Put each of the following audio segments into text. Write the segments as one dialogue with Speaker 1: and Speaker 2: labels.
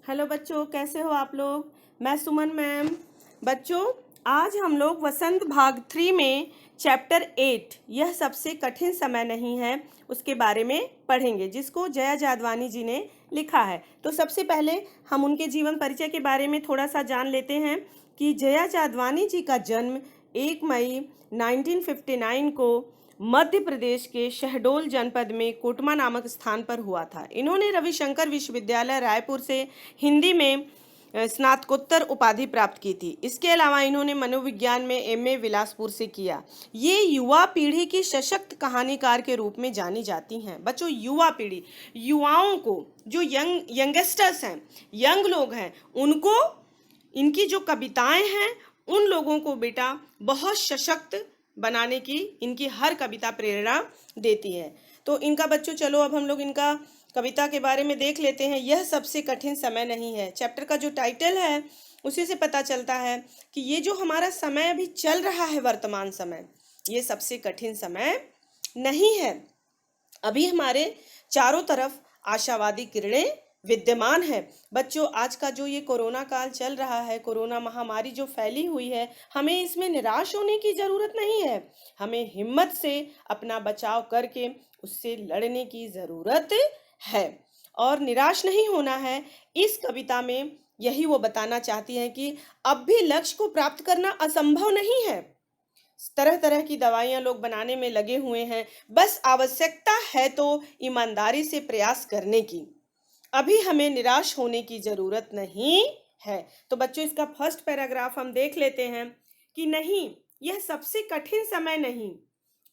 Speaker 1: Hello बच्चों, कैसे हो आप लोग। मैं सुमन मैम। बच्चों, आज हम लोग वसंत भाग 3 में चैप्टर 8 यह सबसे कठिन समय नहीं है उसके बारे में पढ़ेंगे, जिसको जया जादवानी जी ने लिखा है। तो सबसे पहले हम उनके जीवन परिचय के बारे में थोड़ा सा जान लेते हैं कि जया जादवानी जी का जन्म 1 मई 1959 को मध्य प्रदेश के शहडोल जनपद में कोटमा नामक स्थान पर हुआ था। इन्होंने रविशंकर विश्वविद्यालय रायपुर से हिंदी में स्नातकोत्तर उपाधि प्राप्त की थी। इसके अलावा इन्होंने मनोविज्ञान में एमए बिलासपुर से किया। ये युवा पीढ़ी की सशक्त कहानीकार के रूप में जानी जाती हैं। बच्चों, युवा पीढ़ी, युवाओं को, जो यंगस्टर्स हैं, यंग लोग हैं, उनको इनकी जो कविताएं हैं उन लोगों को बेटा बहुत सशक्त बनाने की इनकी हर कविता प्रेरणा देती है। तो इनका बच्चों, चलो अब हम लोग इनका कविता के बारे में देख लेते हैं। यह सबसे कठिन समय नहीं है। चैप्टर का जो टाइटल है उसी से पता चलता है कि ये जो हमारा समय अभी चल रहा है, वर्तमान समय, ये सबसे कठिन समय नहीं है। अभी हमारे चारों तरफ आशावादी किरणें विद्यमान है। बच्चों, आज का जो ये कोरोना काल चल रहा है, कोरोना महामारी जो फैली हुई है, हमें इसमें निराश होने की जरूरत नहीं है। हमें हिम्मत से अपना बचाव करके उससे लड़ने की जरूरत है और निराश नहीं होना है। इस कविता में यही वो बताना चाहती हैं कि अब भी लक्ष्य को प्राप्त करना असंभव नहीं है। तरह तरह की दवाइयां लोग बनाने में लगे हुए हैं, बस आवश्यकता है तो ईमानदारी से प्रयास करने की। अभी हमें निराश होने की जरूरत नहीं है। तो बच्चों, इसका फर्स्ट पैराग्राफ हम देख लेते हैं कि नहीं, यह सबसे कठिन समय नहीं।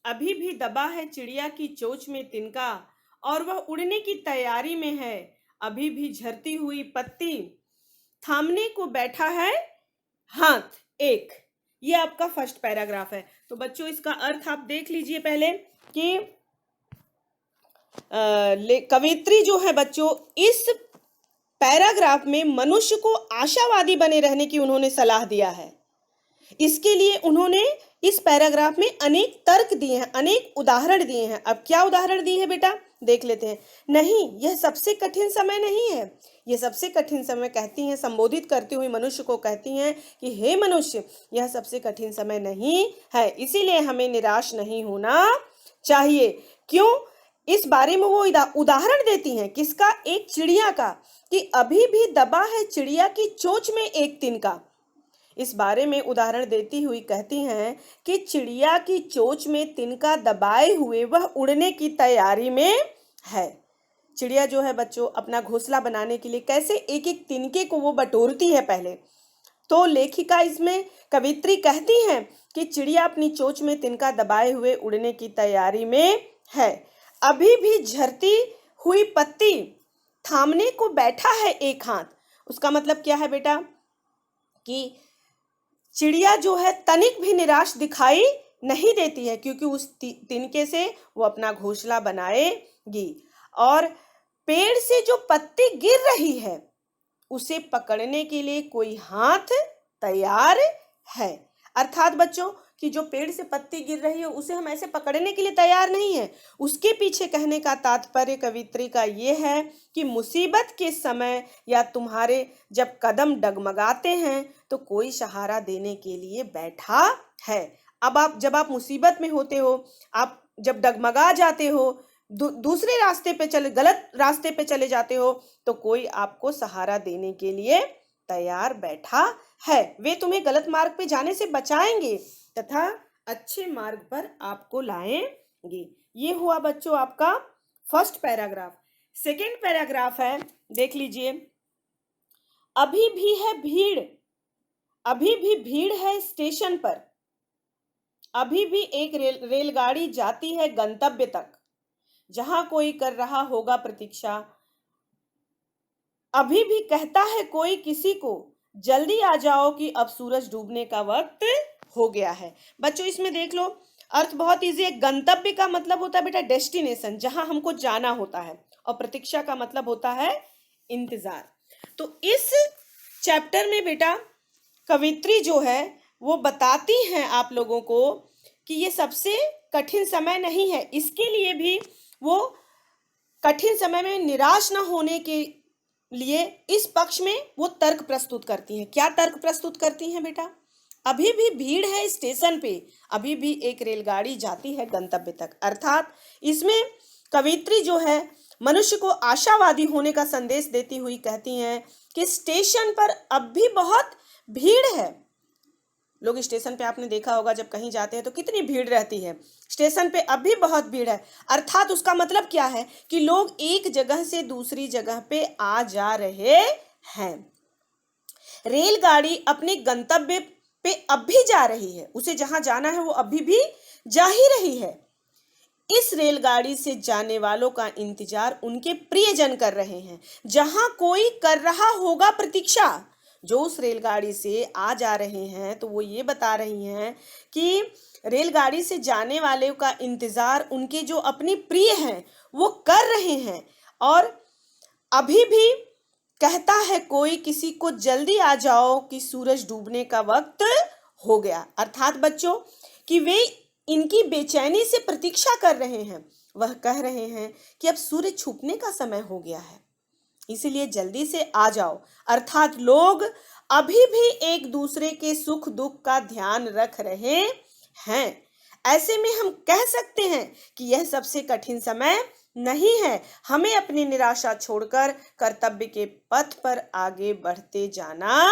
Speaker 1: अभी भी दबा है चिड़िया की चोंच में तिनका और वह उड़ने की तैयारी में है। अभी भी झरती हुई पत्ती थामने को बैठा है हाथ एक। ये आपका फर्स्ट पैराग्राफ है। तो बच्चों, इसका अर्थ आप देख लीजिए पहले कि कवित्री जो है बच्चों, इस पैराग्राफ में मनुष्य को आशावादी बने रहने की उन्होंने सलाह दिया है। इसके लिए उन्होंने इस पैराग्राफ में अनेक तर्क दिए हैं, अनेक उदाहरण दिए हैं। अब क्या उदाहरण दिए हैं बेटा, देख लेते हैं। नहीं, यह सबसे कठिन समय नहीं है। यह सबसे कठिन समय कहती हैं, संबोधित करती हुई मनुष्य को कहती हैं कि हे मनुष्य, यह सबसे कठिन समय नहीं है, इसीलिए हमें निराश नहीं होना चाहिए। क्यों? इस बारे में वो उदाहरण देती हैं, किसका? एक चिड़िया का, कि अभी भी दबा है चिड़िया की चोंच में एक तिनका। इस बारे में उदाहरण देती हुई कहती हैं कि चिड़िया की चोंच में तिनका दबाए हुए वह उड़ने की तैयारी में है। चिड़िया जो है बच्चों, अपना घोंसला बनाने के लिए कैसे एक एक तिनके को वो बटोरती है पहले। तो लेखिका इसमें कवित्री कहती हैं कि चिड़िया अपनी चोंच में तिनका दबाए हुए उड़ने की तैयारी में है। अभी भी झरती हुई पत्ती थामने को बैठा है एक हाथ। उसका मतलब क्या है बेटा कि चिड़िया जो है तनिक भी निराश दिखाई नहीं देती है, क्योंकि उस तिनके से वो अपना घोंसला बनाएगी। और पेड़ से जो पत्ती गिर रही है उसे पकड़ने के लिए कोई हाथ तैयार है। अर्थात बच्चों, कि जो पेड़ से पत्ती गिर रही है उसे हम ऐसे पकड़ने के लिए तैयार नहीं है। उसके पीछे कहने का तात्पर्य कवित्री का ये है कि मुसीबत के समय या तुम्हारे जब कदम डगमगाते हैं तो कोई सहारा देने के लिए बैठा है। अब जब आप मुसीबत में होते हो, आप जब डगमगा जाते हो, दूसरे रास्ते पे गलत रास्ते पे चले जाते हो, तो कोई आपको सहारा देने के लिए तैयार बैठा है। वे तुम्हें गलत मार्ग पे जाने से बचाएंगे तथा अच्छे मार्ग पर आपको लाएंगे। ये हुआ बच्चों आपका फर्स्ट पैराग्राफ। सेकेंड पैराग्राफ है, देख लीजिए। अभी भी है भीड़, अभी भी भीड़ है स्टेशन पर, अभी भी एक रेलगाड़ी जाती है गंतव्य तक, जहां कोई कर रहा होगा प्रतीक्षा। अभी भी कहता है कोई किसी को, जल्दी आ जाओ कि अब सूरज डूबने का वक्त हो गया है। बच्चों, इसमें देख लो, अर्थ बहुत इजी है। गंतव्य का मतलब होता है बेटा डेस्टिनेशन, जहां हमको जाना होता है, और प्रतीक्षा का मतलब होता है इंतजार। तो इस चैप्टर में बेटा कवित्री जो है वो बताती हैं आप लोगों को कि ये सबसे कठिन समय नहीं है। इसके लिए भी वो कठिन समय में निराश न होने के लिए इस पक्ष में वो तर्क प्रस्तुत करती हैं। क्या तर्क प्रस्तुत करती हैं बेटा? अभी भी भीड़ है स्टेशन पे, अभी भी एक रेलगाड़ी जाती है गंतव्य तक। अर्थात इसमें कवित्री जो है मनुष्य को आशावादी होने का संदेश देती हुई कहती हैं कि स्टेशन पर अब भी बहुत भीड़ है। लोग स्टेशन पे, आपने देखा होगा जब कहीं जाते हैं तो कितनी भीड़ रहती है, स्टेशन पे अब भी बहुत भीड़ है। अर्थात उसका मतलब क्या है कि लोग एक जगह से दूसरी जगह पे आ जा रहे हैं। रेलगाड़ी अपने गंतव्य पे अब भी जा रही है, उसे जहां जाना है वो अभी भी जा ही रही है। इस रेलगाड़ी से जाने वालों का इंतजार उनके प्रियजन कर रहे हैं। जहां कोई कर रहा होगा प्रतीक्षा, जो उस रेलगाड़ी से आ जा रहे हैं, तो वो ये बता रही हैं कि रेलगाड़ी से जाने वाले का इंतजार उनके जो अपनी प्रिय हैं वो कर रहे हैं। और अभी भी कहता है कोई किसी को, जल्दी आ जाओ कि सूरज डूबने का वक्त हो गया। अर्थात बच्चों कि वे इनकी बेचैनी से प्रतीक्षा कर रहे हैं। वह कह रहे हैं कि अब सूर्य छुपने का समय हो गया है, इसलिए जल्दी से आ जाओ। अर्थात लोग अभी भी एक दूसरे के सुख दुख का ध्यान रख रहे हैं। ऐसे में हम कह सकते हैं कि यह सबसे कठिन समय नहीं है। हमें अपनी निराशा छोड़कर कर्तव्य के पथ पर आगे बढ़ते जाना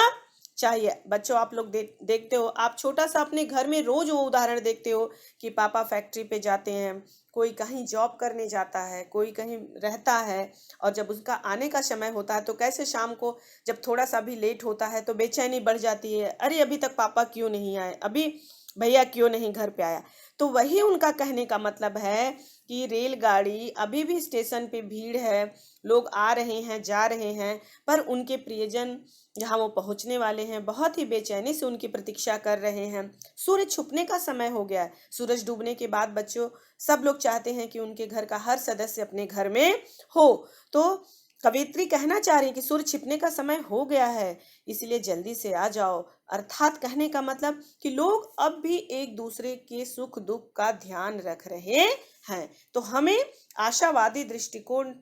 Speaker 1: चाहिए। बच्चों आप लोग देखते हो, आप छोटा सा अपने घर में रोज वो उदाहरण देखते हो कि पापा फैक्ट्री पे जाते हैं, कोई कहीं जॉब करने जाता है, कोई कहीं रहता है, और जब उसका आने का समय होता है तो कैसे शाम को जब थोड़ा सा भी लेट होता है तो बेचैनी बढ़ जाती है, अरे अभी तक पापा क्यों नहीं आए, अभी भैया क्यों नहीं घर पे आया। तो वही उनका कहने का मतलब है कि रेलगाड़ी अभी भी स्टेशन पे भीड़ है, लोग आ रहे हैं जा रहे हैं, पर उनके प्रियजन जहाँ वो पहुंचने वाले हैं बहुत ही बेचैनी से उनकी प्रतीक्षा कर रहे हैं। सूर्य छुपने का समय हो गया है। सूरज डूबने के बाद बच्चों सब लोग चाहते हैं कि उनके घर का हर सदस्य अपने घर में हो। तो कवित्री कहना चाह रही है कि सूर्य छिपने का समय हो गया है, इसलिए जल्दी से आ जाओ। अर्थात कहने का मतलब कि लोग अब भी एक दूसरे के सुख दुख का ध्यान रख रहे हैं। तो हमें आशावादी दृष्टिकोण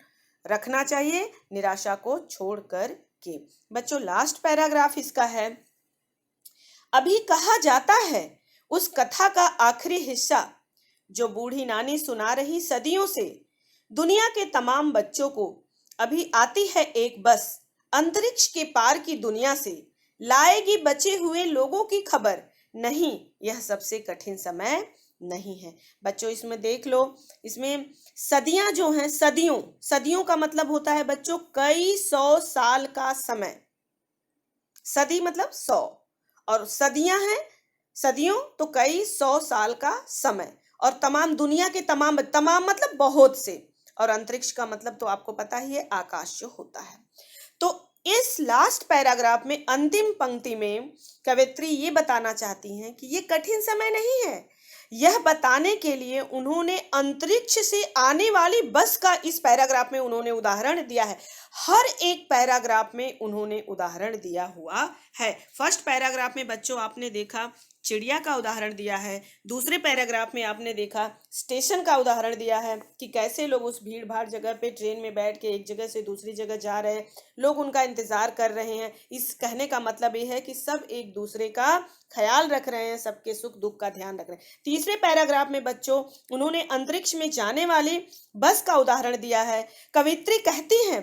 Speaker 1: रखना चाहिए, निराशा को छोड़कर के। बच्चों लास्ट पैराग्राफ इसका है, अभी कहा जाता है उस कथा का आखिरी हिस्सा जो बूढ़ी नानी सुना रही सदियों से। दुनिया के तमाम बच्चों को अभी आती है एक बस अंतरिक्ष के पार की दुनिया से, लाएगी बचे हुए लोगों की खबर। नहीं, यह सबसे कठिन समय नहीं है। बच्चों इसमें देख लो, इसमें सदियां जो हैं, सदियों, सदियों का मतलब होता है बच्चों कई सौ साल का समय। सदी मतलब 100, और सदियां हैं, सदियों तो कई सौ साल का समय। और तमाम, दुनिया के तमाम, तमाम मतलब बहुत से, और अंतरिक्ष का मतलब तो आपको पता ही है, आकाश जो होता है। तो इस लास्ट पैराग्राफ में अंतिम पंक्ति में कवित्री ये बताना चाहती हैं कि ये कठिन समय नहीं है। यह बताने के लिए उन्होंने अंतरिक्ष से आने वाली बस का इस पैराग्राफ में उन्होंने उदाहरण दिया है। हर एक पैराग्राफ में उन्होंने उदाहरण दिया हुआ है। फर्स्ट पैराग्राफ में बच्चों आपने देखा चिड़िया का उदाहरण दिया है, दूसरे पैराग्राफ में आपने देखा स्टेशन का उदाहरण दिया है कि कैसे लोग उस भीड़ भाड़ जगह पे ट्रेन में बैठ के एक जगह से दूसरी जगह जा रहे हैं, लोग उनका इंतजार कर रहे हैं। इस कहने का मतलब ये है कि सब एक दूसरे का ख्याल रख रहे हैं, सबके सुख दुख का ध्यान रख रहे हैं। तीसरे पैराग्राफ में बच्चों उन्होंने अंतरिक्ष में जाने वाली बस का उदाहरण दिया है। कवित्री कहती हैं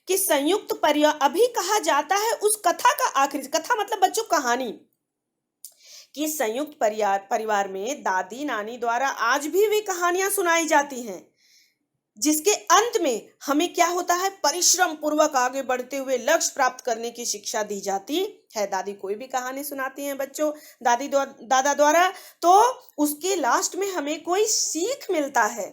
Speaker 1: कि संयुक्त परिवार, अभी कहा जाता है उस कथा का आखिरी, कथा मतलब बच्चों कहानी, कि संयुक्त परिवार में दादी नानी द्वारा आज भी वे कहानियां सुनाई जाती हैं, जिसके अंत में हमें क्या होता है, परिश्रम पूर्वक आगे बढ़ते हुए लक्ष्य प्राप्त करने की शिक्षा दी जाती है। दादी कोई भी कहानी सुनाती हैं बच्चों दादी दादा द्वारा, तो उसके लास्ट में हमें कोई सीख मिलता है।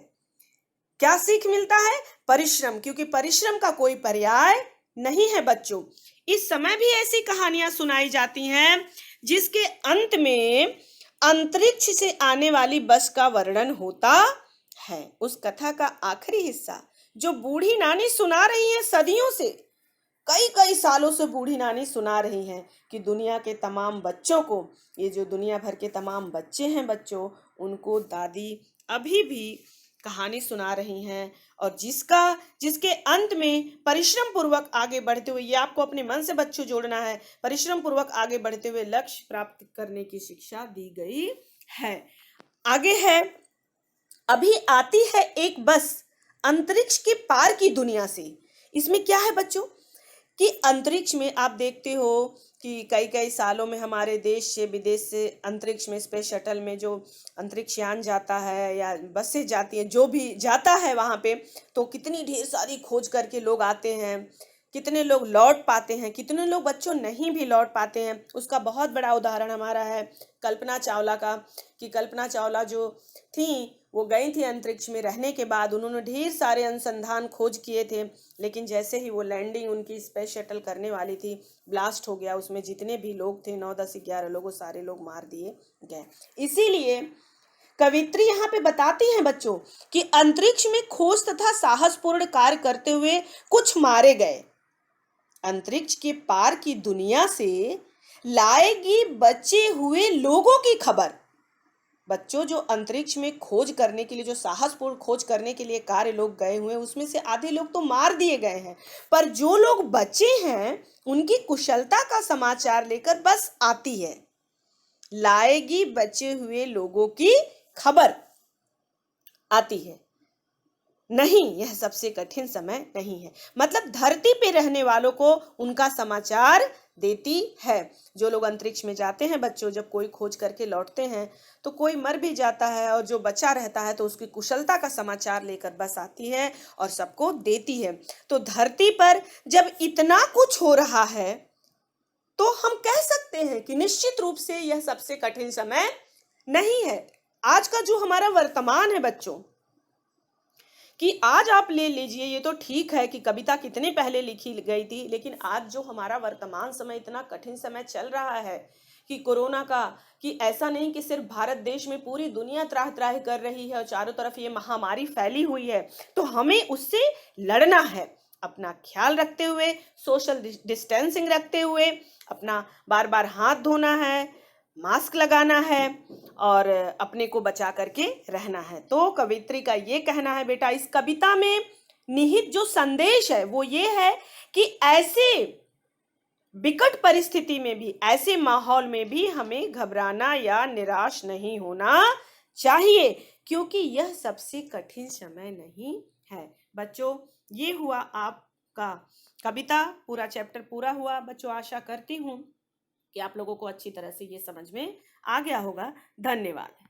Speaker 1: क्या सीख मिलता है? परिश्रम, क्योंकि परिश्रम का कोई पर्याय नहीं है बच्चों। इस समय भी ऐसी कहानियां सुनाई जाती हैं जिसके अंत में अंतरिक्ष से आने वाली बस का वर्णन होता है। उस कथा का आखिरी हिस्सा जो बूढ़ी नानी सुना रही है सदियों से, कई कई सालों से बूढ़ी नानी सुना रही हैं कि दुनिया के तमाम बच्चों को, ये जो दुनिया भर के तमाम बच्चे हैं बच्चों, उनको दादी अभी भी कहानी सुना रही हैं और जिसके अंत में परिश्रम पूर्वक आगे बढ़ते हुए, ये आपको अपने मन से बच्चों जोड़ना है, परिश्रम पूर्वक आगे बढ़ते हुए लक्ष्य प्राप्त करने की शिक्षा दी गई है। आगे है, अभी आती है एक बस अंतरिक्ष के पार की दुनिया से। इसमें क्या है बच्चों कि अंतरिक्ष में आप देखते हो कि कई कई सालों में हमारे देश से विदेश से अंतरिक्ष में स्पेस शटल में जो अंतरिक्ष यान जाता है या बसें जाती हैं, जो भी जाता है वहाँ पे, तो कितनी ढेर सारी खोज करके लोग आते हैं, कितने लोग लौट पाते हैं, कितने लोग बच्चों नहीं भी लौट पाते हैं। उसका बहुत बड़ा उदाहरण हमारा है कल्पना चावला का, कि कल्पना चावला जो थी वो गई थी अंतरिक्ष में, रहने के बाद उन्होंने ढेर सारे अनुसंधान खोज किए थे, लेकिन जैसे ही वो लैंडिंग उनकी स्पेस शटल करने वाली थी, ब्लास्ट हो गया। उसमें जितने भी लोग थे 9 10 11 लोग, वो सारे लोग मार दिए गए। इसीलिए कवित्री यहाँ पे बताती हैं बच्चों कि अंतरिक्ष में खोज तथा साहसपूर्ण कार्य करते हुए कुछ मारे गए, अंतरिक्ष के पार की दुनिया से लाएगी बचे हुए लोगों की खबर। बच्चों जो अंतरिक्ष में खोज करने के लिए, जो साहसपूर्ण खोज करने के लिए कार्य लोग गए हुए हैं, उसमें से आधे लोग तो मार दिए गए हैं, पर जो लोग बचे हैं उनकी कुशलता का समाचार लेकर बस आती है, लाएगी बचे हुए लोगों की खबर आती है। नहीं, यह सबसे कठिन समय नहीं है, मतलब धरती पे रहने वालों को उनका समाचार देती है। जो लोग अंतरिक्ष में जाते हैं बच्चों, जब कोई खोज करके लौटते हैं तो कोई मर भी जाता है, और जो बचा रहता है तो उसकी कुशलता का समाचार लेकर बस आती है और सबको देती है। तो धरती पर जब इतना कुछ हो रहा है तो हम कह सकते हैं कि निश्चित रूप से यह सबसे कठिन समय नहीं है। आज का जो हमारा वर्तमान है बच्चों, कि आज आप ले लीजिए, ये तो ठीक है कि कविता कितने पहले लिखी गई थी, लेकिन आज जो हमारा वर्तमान समय इतना कठिन समय चल रहा है कि कोरोना का, कि ऐसा नहीं कि सिर्फ भारत देश में, पूरी दुनिया त्राह त्राह कर रही है और चारों तरफ ये महामारी फैली हुई है, तो हमें उससे लड़ना है, अपना ख्याल रखते हुए, सोशल डिस्टेंसिंग रखते हुए, अपना बार बार हाथ धोना है, मास्क लगाना है और अपने को बचा करके रहना है। तो कवित्री का ये कहना है बेटा, इस कविता में निहित जो संदेश है वो ये है कि ऐसे विकट परिस्थिति में भी, ऐसे माहौल में भी हमें घबराना या निराश नहीं होना चाहिए, क्योंकि यह सबसे कठिन समय नहीं है। बच्चों, ये हुआ आपका कविता, पूरा चैप्टर पूरा हुआ। बच्चों, आशा करती हूँ कि आप लोगों को अच्छी तरह से ये समझ में आ गया होगा। धन्यवाद।